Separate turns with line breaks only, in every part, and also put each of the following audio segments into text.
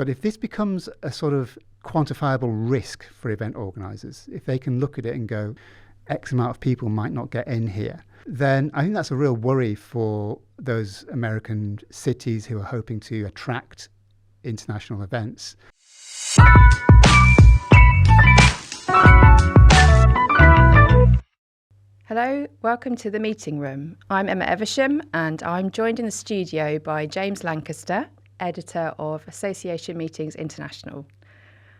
But if this becomes a sort of quantifiable risk for event organisers, if they can look at it and go, X amount of people might not get in here, then I think that's a real worry for those American cities who are hoping to attract international events.
Hello, welcome to The Meeting Room. I'm Emma Eversham and I'm joined in the studio by James Lancaster, editor of Association Meetings International.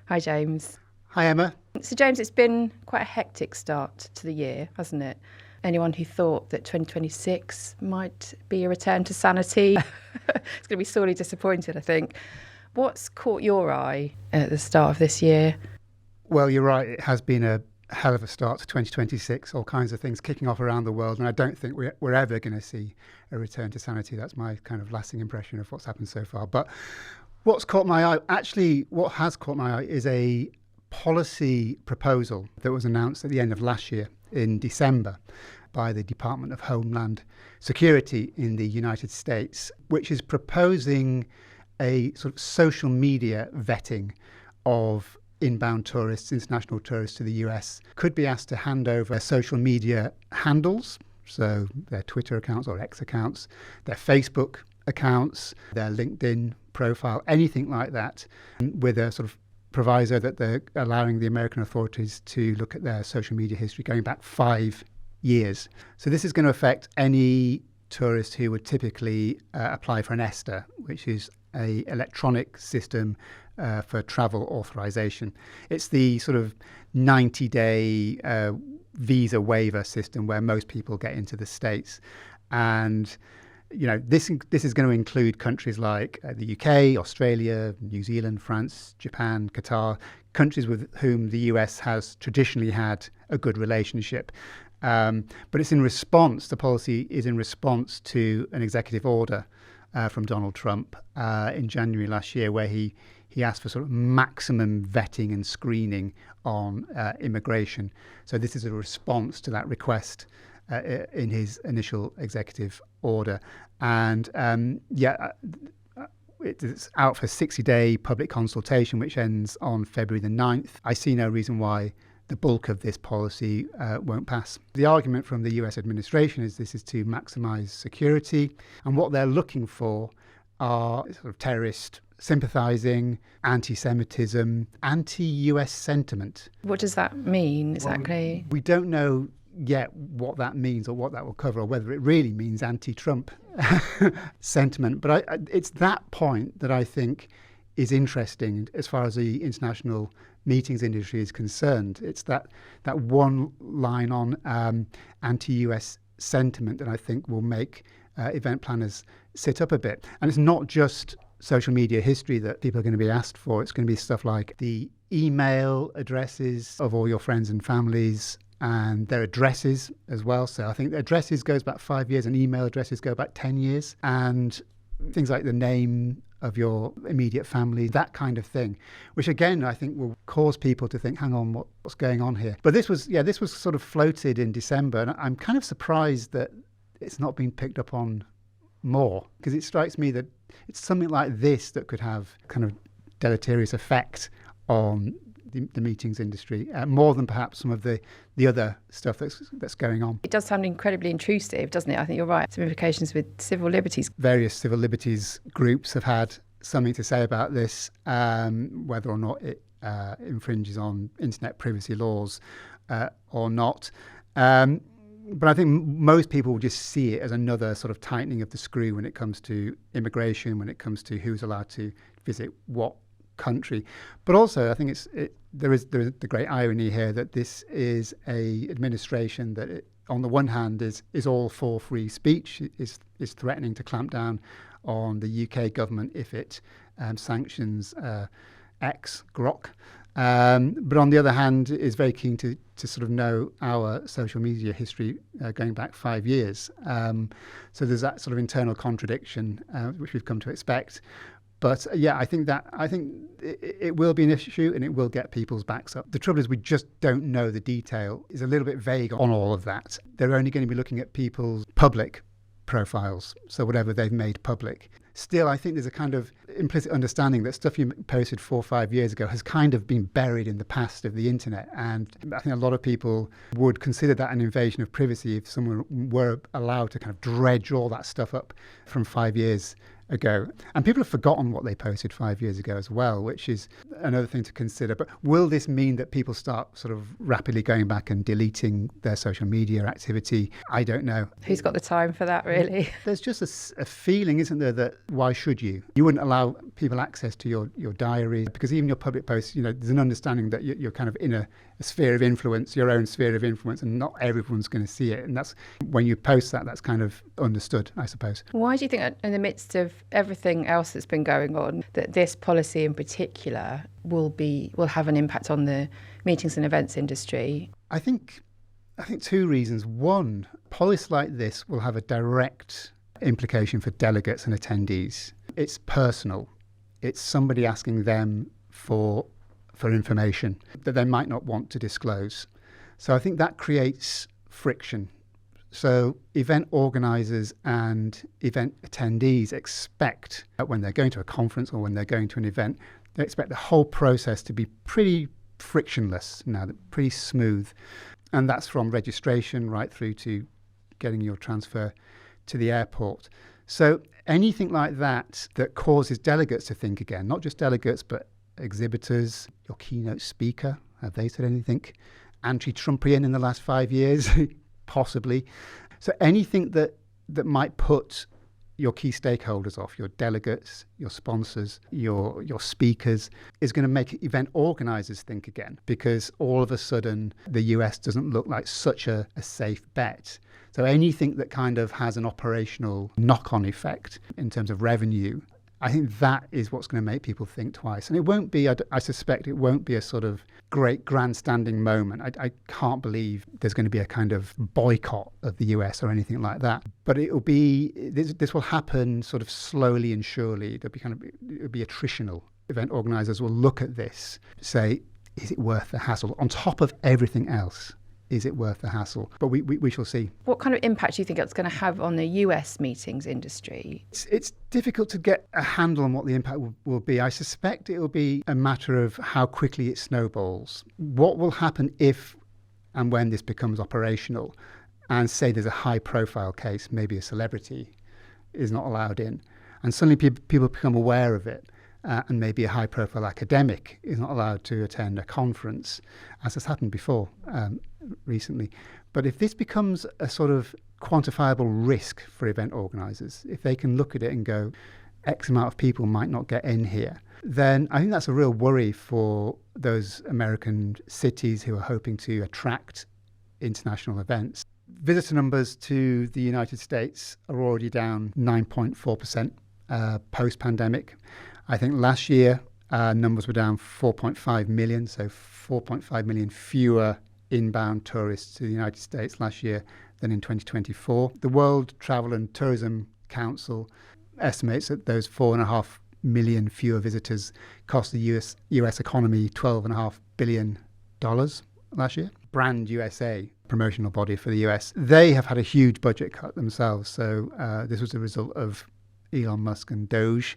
Hi, James.
Hi, Emma.
So, James, it's been quite a hectic start to the year, hasn't it? Anyone who thought that 2026 might be a return to sanity is going to be sorely disappointed, I think. What's caught your eye at the start of this year?
Well, you're right. It has been a hell of a start to 2026, all kinds of things kicking off around the world. And I don't think we're ever going to see a return to sanity. That's my kind of lasting impression of what's happened so far. But what's caught my eye, actually, what has caught my eye is a policy proposal that was announced at the end of last year in December by the Department of Homeland Security in the United States, which is proposing a sort of social media vetting of inbound tourists, international tourists to the US, could be asked to hand over their social media handles, so their Twitter accounts or X accounts, their Facebook accounts, their LinkedIn profile, anything like that, with a sort of proviso that they're allowing the American authorities to look at their social media history going back 5 years. So this is going to affect any tourist who would typically apply for an ESTA, which is an electronic system for travel authorization. It's the sort of 90-day visa waiver system where most people get into the States. And you know, this is going to include countries like the UK, Australia, New Zealand, France, Japan, Qatar, countries with whom the US has traditionally had a good relationship. But it's in response, the policy is in response to an executive order from Donald Trump in January last year, where he asked for sort of maximum vetting and screening on immigration. So this is a response to that request in his initial executive order. And it's out for a 60-day public consultation, which ends on February the 9th. I see no reason why the bulk of this policy won't pass. The argument from the US administration is this is to maximise security, and what they're looking for are sort of terrorist sympathising, anti-Semitism, anti-US sentiment.
What does that mean exactly?
We don't know yet what that means or what that will cover, or whether it really means anti-Trump sentiment. But it's that point that I think is interesting as far as the international meetings industry is concerned. It's that one line on anti-US sentiment that I think will make event planners sit up a bit. And it's not just social media history that people are going to be asked for. It's going to be stuff like the email addresses of all your friends and families and their addresses as well. So I think the addresses goes back 5 years and email addresses go back 10 years. And things like the name of your immediate family, that kind of thing, which again, I think will cause people to think, hang on, what's going on here? But this was sort of floated in December, and I'm kind of surprised that it's not been picked up on more, because it strikes me that it's something like this that could have kind of deleterious effect on the meetings industry, more than perhaps some of the other stuff that's going on.
It does sound incredibly intrusive, doesn't it? I think you're right. Some implications with civil liberties.
Various civil liberties groups have had something to say about this, whether or not it infringes on internet privacy laws or not. But I think most people will just see it as another sort of tightening of the screw when it comes to immigration, when it comes to who's allowed to visit what country. But also, I think there is the great irony here that this is a administration that, on the one hand, is all for free speech, is threatening to clamp down on the UK government if it sanctions X, Grok. But on the other hand, is very keen to sort of know our social media history going back 5 years. So there's that sort of internal contradiction, which we've come to expect. But I think it will be an issue and it will get people's backs up. The trouble is we just don't know the detail. It's a little bit vague on all of that. They're only going to be looking at people's public profiles, so whatever they've made public. still, I think there's a kind of implicit understanding that stuff you posted 4 or 5 years ago has kind of been buried in the past of the internet. And I think a lot of people would consider that an invasion of privacy if someone were allowed to kind of dredge all that stuff up from 5 years ago. And people have forgotten what they posted 5 years ago as well, which is another thing to consider. But will this mean that people start sort of rapidly going back and deleting their social media activity? I don't know.
Who's got the time for that, really?
There's just a feeling, isn't there, that why should you? You wouldn't allow people access to your diary, because even your public posts, there's an understanding that you're kind of in a sphere of influence, your own sphere of influence, and not everyone's going to see it. And that's when you post that's kind of understood, I suppose.
Why do you think, in the midst of everything else that's been going on, that this policy in particular will have an impact on the meetings and events industry?
I think 2 reasons. One, policy like this will have a direct implication for delegates and attendees. It's personal. It's somebody asking them for information that they might not want to disclose. So I think that creates friction. So event organisers and event attendees expect that when they're going to a conference or when they're going to an event, they expect the whole process to be pretty frictionless now, pretty smooth. And that's from registration right through to getting your transfer to the airport. So anything like that causes delegates to think again, not just delegates, but exhibitors, your keynote speaker, have they said anything anti-Trumpian in the last 5 years? Possibly. So anything that might put your key stakeholders off, your delegates, your sponsors, your speakers, is going to make event organisers think again, because all of a sudden the US doesn't look like such a safe bet. So anything that kind of has an operational knock-on effect in terms of revenue, I think that is what's going to make people think twice. And it won't be, I suspect it won't be a sort of great grandstanding moment. I can't believe there's going to be a kind of boycott of the US or anything like that. But this will happen sort of slowly and surely. It'll be attritional. Event organisers will look at this, say, is it worth the hassle? On top of everything else, is it worth the hassle? But we shall see. What
kind of impact do you think it's going to have on the US meetings industry?
It's difficult to get a handle on what the impact will be. I suspect it will be a matter of how quickly it snowballs. What will happen if and when this becomes operational, and say there's a high-profile case, maybe a celebrity is not allowed in, and suddenly people become aware of it. And maybe a high-profile academic is not allowed to attend a conference, as has happened before recently. But if this becomes a sort of quantifiable risk for event organisers, if they can look at it and go, X amount of people might not get in here, then I think that's a real worry for those American cities who are hoping to attract international events. Visitor numbers to the United States are already down 9.4% post-pandemic. I think last year numbers were down 4.5 million, so 4.5 million fewer inbound tourists to the United States last year than in 2024. The World Travel and Tourism Council estimates that those 4.5 million fewer visitors cost the US economy $12.5 billion last year. Brand USA, promotional body for the US, they have had a huge budget cut themselves. So this was a result of Elon Musk and Doge.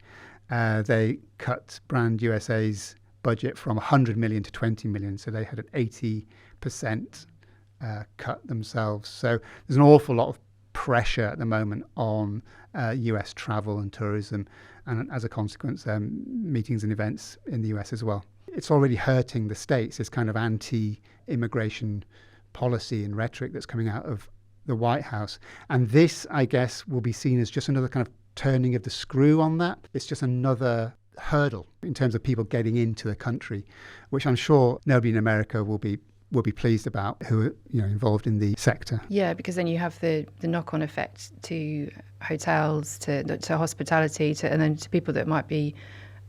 They cut Brand USA's budget from 100 million to 20 million, so they had an 80% cut themselves. So there's an awful lot of pressure at the moment on US travel and tourism, and as a consequence, meetings and events in the US as well. It's already hurting the States, this kind of anti-immigration policy and rhetoric that's coming out of the White House. And this, I guess, will be seen as just another kind of turning of the screw on that. It's just another hurdle in terms of people getting into the country, which I'm sure nobody in America will be pleased about who are involved in the sector.
Yeah, because then you have the knock-on effect to hotels, to hospitality, and then to people that might be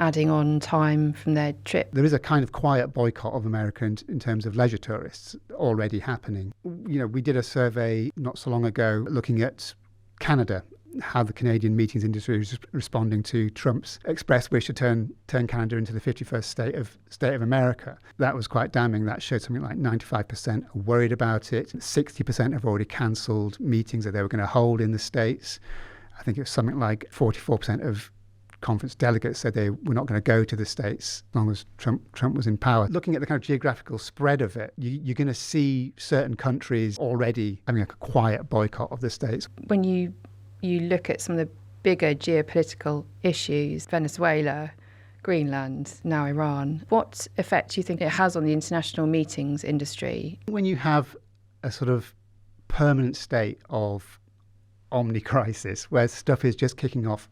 adding on time from their trip.
There is a kind of quiet boycott of America in terms of leisure tourists already happening. We did a survey not so long ago looking at Canada, how the Canadian meetings industry is responding to Trump's expressed wish to turn Canada into the 51st state of America. That was quite damning. That showed something like 95% are worried about it. 60% have already cancelled meetings that they were going to hold in the States. I think it was something like 44% of conference delegates said they were not going to go to the States as long as Trump was in power. Looking at the kind of geographical spread of it, you're going to see certain countries already having a quiet boycott of the States.
When you look at some of the bigger geopolitical issues, Venezuela, Greenland, now Iran, what effect do you think it has on the international meetings industry?
When you have a sort of permanent state of omni-crisis where stuff is just kicking off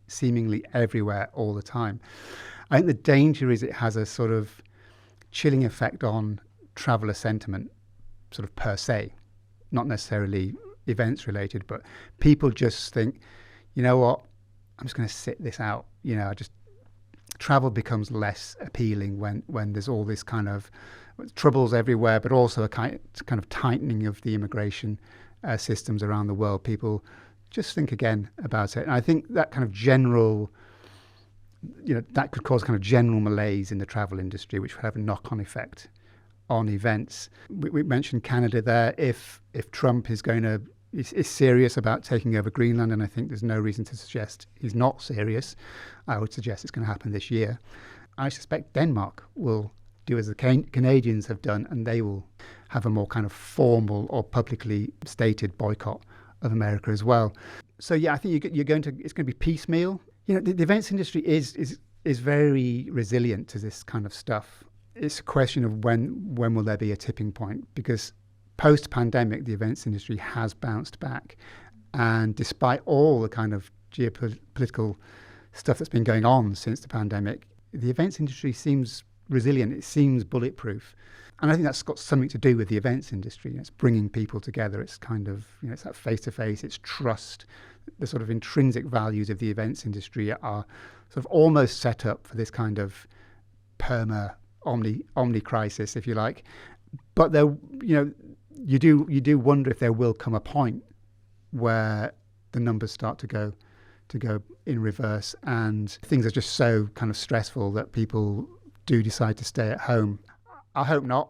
seemingly everywhere all the time, I think the danger is it has a sort of chilling effect on traveller sentiment, sort of per se, not necessarily events related, but people just think, you know what, I'm just going to sit this out. Travel becomes less appealing when there's all this kind of troubles everywhere, but also a kind of tightening of the immigration systems around the world. People just think again about it. And I think that kind of general, that could cause kind of general malaise in the travel industry, which would have a knock-on effect on events. We mentioned Canada there. If Trump is serious about taking over Greenland, and I think there's no reason to suggest he's not serious, I would suggest it's going to happen this year. I suspect Denmark will do as the Canadians have done, and they will have a more kind of formal or publicly stated boycott of America as well. So yeah, I think it's going to be piecemeal. The events industry is very resilient to this kind of stuff. It's a question of when will there be a tipping point, because post-pandemic, the events industry has bounced back. And despite all the kind of geopolitical stuff that's been going on since the pandemic, the events industry seems resilient. It seems bulletproof. And I think that's got something to do with the events industry. It's bringing people together. It's kind of, it's that face-to-face, it's trust. The sort of intrinsic values of the events industry are sort of almost set up for this kind of omni-crisis, if you like. But there, you do wonder if there will come a point where the numbers start to go in reverse, and things are just so kind of stressful that people do decide to stay at home. I hope not.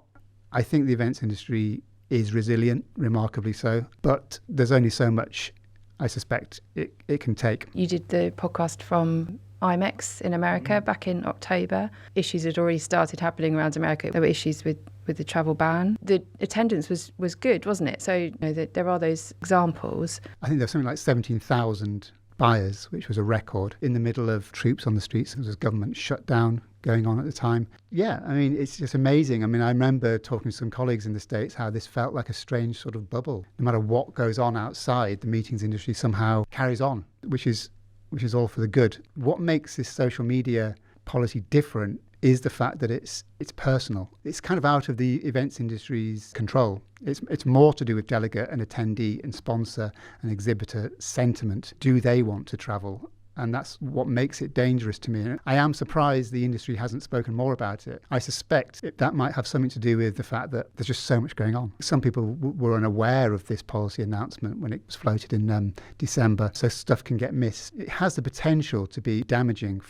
I think the events industry is resilient, remarkably so, but there's only so much I suspect it can take.
You did the podcast from IMEX in America back in October. Issues had already started happening around America. There were issues with the travel ban. The attendance was good, wasn't it? So there are those examples.
I think there was something like 17,000 buyers, which was a record, in the middle of troops on the streets. There was a government shutdown going on at the time. Yeah, I mean, it's just amazing. I mean, I remember talking to some colleagues in the States how this felt like a strange sort of bubble. No matter what goes on outside, the meetings industry somehow carries on, which is all for the good. What makes this social media policy different is the fact that it's personal. It's kind of out of the events industry's control. It's more to do with delegate and attendee and sponsor and exhibitor sentiment. Do they want to travel? And that's what makes it dangerous to me. I am surprised the industry hasn't spoken more about it. I suspect that might have something to do with the fact that there's just so much going on. Some people were unaware of this policy announcement when it was floated in December, so stuff can get missed. It has the potential to be damaging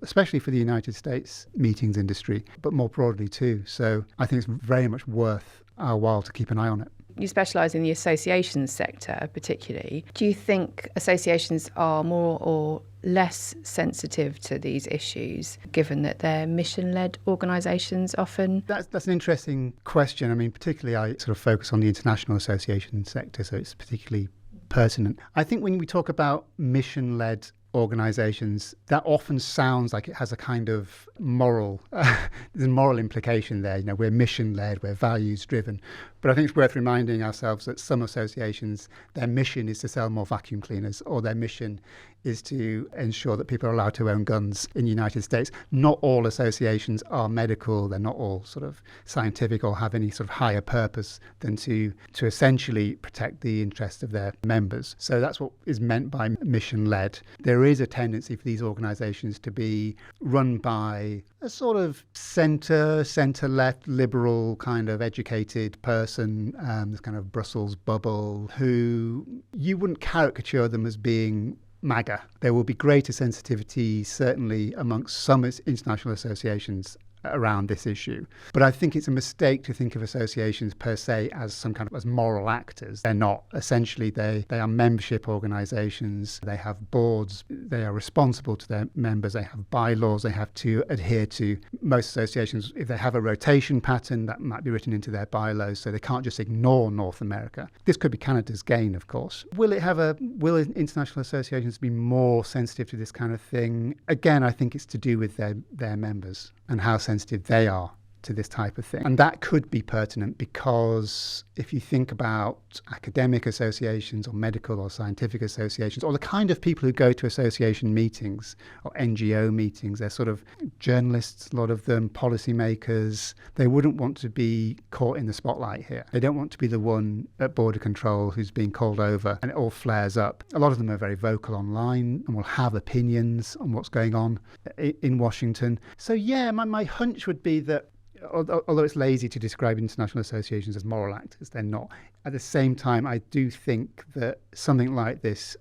especially for the United States meetings industry, but more broadly too. So I think it's very much worth our while to keep an eye on it.
You specialise in the associations sector particularly. Do you think associations are more or less sensitive to these issues, given that they're mission-led organisations often?
That's an interesting question. I mean, particularly I sort of focus on the international association sector, so it's particularly pertinent. I think when we talk about mission-led organisations, that often sounds like it has a kind of moral, there's a moral implication there. We're mission-led, we're values-driven. But I think it's worth reminding ourselves that some associations, their mission is to sell more vacuum cleaners, or their mission is to ensure that people are allowed to own guns in the United States. Not all associations are medical, they're not all sort of scientific or have any sort of higher purpose than to essentially protect the interests of their members. So that's what is meant by mission-led. There is a tendency for these organisations to be run by a sort of centre-left, liberal kind of educated person, this kind of Brussels bubble, who you wouldn't caricature them as being MAGA. There will be greater sensitivity, certainly amongst some international associations, around this issue. But I think it's a mistake to think of associations per se as some kind of as moral actors. They're not. Essentially, they are membership organisations. They have boards. They are responsible to their members. They have bylaws they have to adhere to. Most associations, if they have a rotation pattern, that might be written into their bylaws, so they can't just ignore North America. This could be Canada's gain, of course. Will international associations be more sensitive to this kind of thing? Again, I think it's to do with their members and how sensitive they are to this type of thing. And that could be pertinent because if you think about academic associations or medical or scientific associations or the kind of people who go to association meetings or NGO meetings, they're sort of journalists, a lot of them, policymakers. They wouldn't want to be caught in the spotlight here. They don't want to be the one at border control who's being called over and it all flares up. A lot of them are very vocal online and will have opinions on what's going on in Washington. So yeah, my hunch would be that although it's lazy to describe international associations as moral actors, they're not. At the same time, I do think that something like this,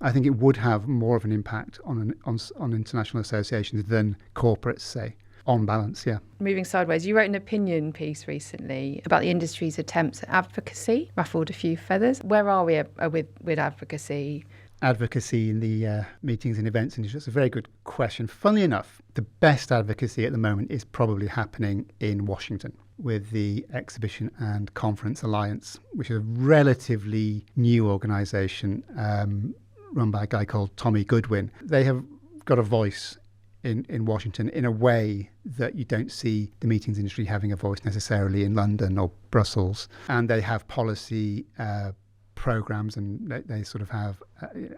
I think it would have more of an impact on international associations than corporates, say, on balance,
Moving sideways, you wrote an opinion piece recently about the industry's attempts at advocacy, ruffled a few feathers. Where are we with advocacy?
Advocacy in the meetings and events industry? It's a very good question. Funnily enough, the best advocacy at the moment is probably happening in Washington with the Exhibition and Conference Alliance, which is a relatively new organisation run by a guy called Tommy Goodwin. They have got a voice in Washington in a way that you don't see the meetings industry having a voice necessarily in London or Brussels. And they have policy programs, and they sort of have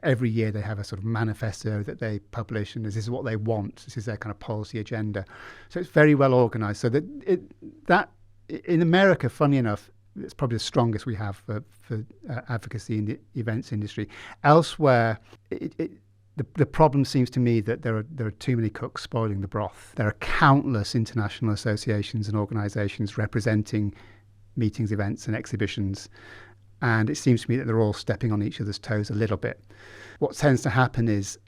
every year they have a sort of manifesto that they publish, and this is what they want. This is their kind of policy agenda. So it's very well organised. So that in America, funny enough, it's probably the strongest we have for advocacy in the events industry. Elsewhere, the problem seems to me that there are too many cooks spoiling the broth. There are countless international associations and organisations representing meetings, events, and exhibitions. And it seems to me that they're all stepping on each other's toes a little bit. What tends to happen is,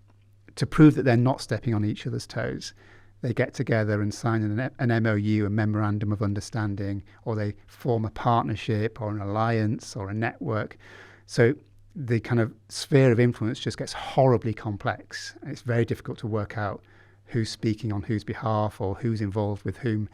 to prove that they're not stepping on each other's toes, they get together and sign an MOU, a memorandum of understanding, or they form a partnership or an alliance or a network. So the kind of sphere of influence just gets horribly complex. It's very difficult to work out who's speaking on whose behalf or who's involved with whom.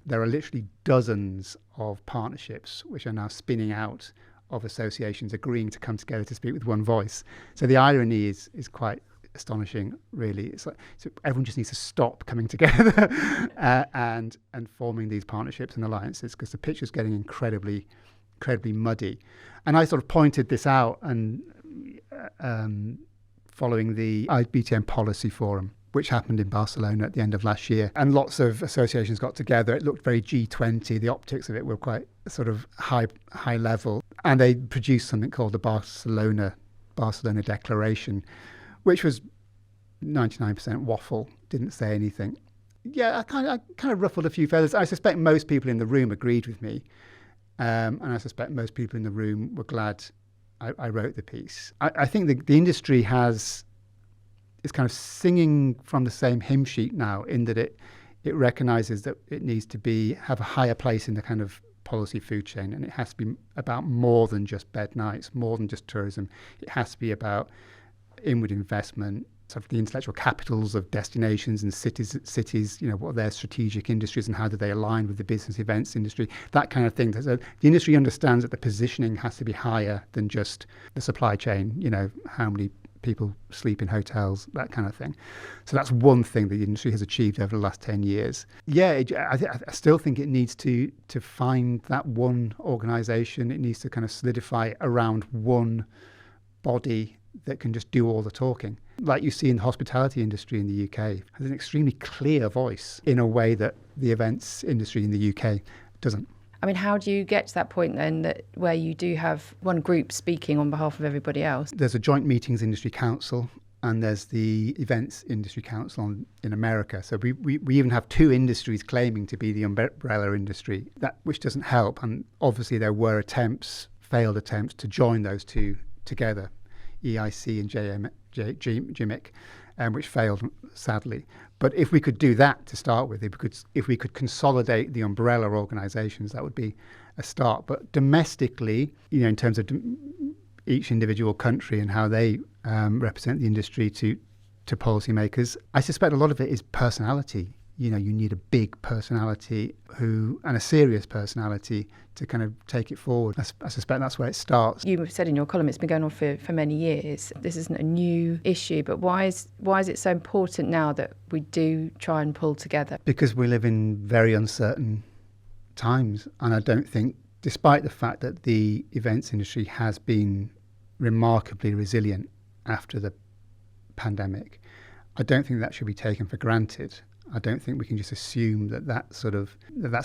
There are literally dozens of partnerships which are now spinning out of associations agreeing to come together to speak with one voice. So the irony is quite astonishing, really. It's like, so everyone just needs to stop coming together and forming these partnerships and alliances, because the picture's getting incredibly muddy. And I sort of pointed this out and following the IBTM Policy Forum, which happened in Barcelona at the end of last year. And lots of associations got together. It looked very G20. The optics of it were quite sort of high level. And they produced something called the Barcelona Declaration, which was 99% waffle, didn't say anything. Yeah, I kind of ruffled a few feathers. I suspect most people in the room agreed with me. And I suspect most people in the room were glad I wrote the piece. I think the industry is kind of singing from the same hymn sheet now, in that it recognises that it needs to have a higher place in the kind of policy food chain, and it has to be about more than just bed nights, more than just tourism. It has to be about inward investment, sort of the intellectual capitals of destinations and cities, what are their strategic industries and how do they align with the business events industry, that kind of thing. So the industry understands that the positioning has to be higher than just the supply chain, how many people sleep in hotels, that kind of thing. So that's one thing that the industry has achieved over the last 10 years. Yeah, I still think it needs to find that one organisation. It needs to kind of solidify around one body that can just do all the talking. Like you see in the hospitality industry in the UK, has an extremely clear voice in a way that the events industry in the UK doesn't.
I mean, how do you get to that point then where you do have one group speaking on behalf of everybody else?
There's a joint meetings industry council and there's the events industry council in America. So we even have two industries claiming to be the umbrella industry, which doesn't help. And obviously there were failed attempts to join those two together, EIC and GMIC. which failed sadly. But if we could do that to start with, if we could consolidate the umbrella organisations, that would be a start. But domestically, in terms of each individual country and how they represent the industry to policymakers, I suspect a lot of it is personality. You need a big personality and a serious personality to kind of take it forward. I suspect that's where it starts.
You said in your column it's been going on for many years. This isn't a new issue, but why is it so important now that we do try and pull together?
Because we live in very uncertain times, and I don't think, despite the fact that the events industry has been remarkably resilient after the pandemic, I don't think that should be taken for granted. I don't think we can just assume that's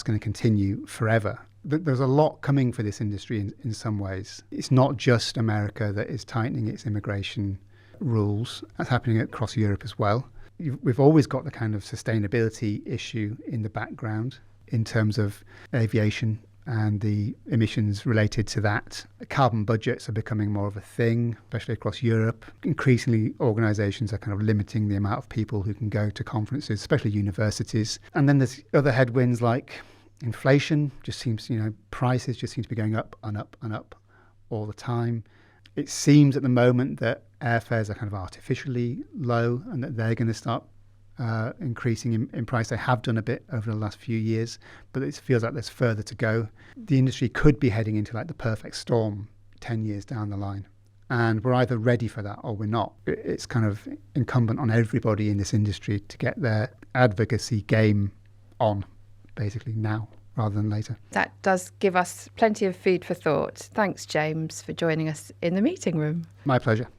going to continue forever. There's a lot coming for this industry in some ways. It's not just America that is tightening its immigration rules. That's happening across Europe as well. We've always got the kind of sustainability issue in the background in terms of aviation and the emissions related to that. Carbon budgets are becoming more of a thing, especially across Europe. Increasingly, organisations are kind of limiting the amount of people who can go to conferences, especially universities. And then there's other headwinds like inflation. Prices just seem to be going up and up and up all the time. It seems at the moment that airfares are kind of artificially low and that they're going to start increasing in price. They have done a bit over the last few years, but it feels like there's further to go. The industry could be heading into like the perfect storm 10 years down the line. And we're either ready for that or we're not. It's kind of incumbent on everybody in this industry to get their advocacy game on, basically now rather than later.
That does give us plenty of food for thought. Thanks, James, for joining us in the meeting room.
My pleasure.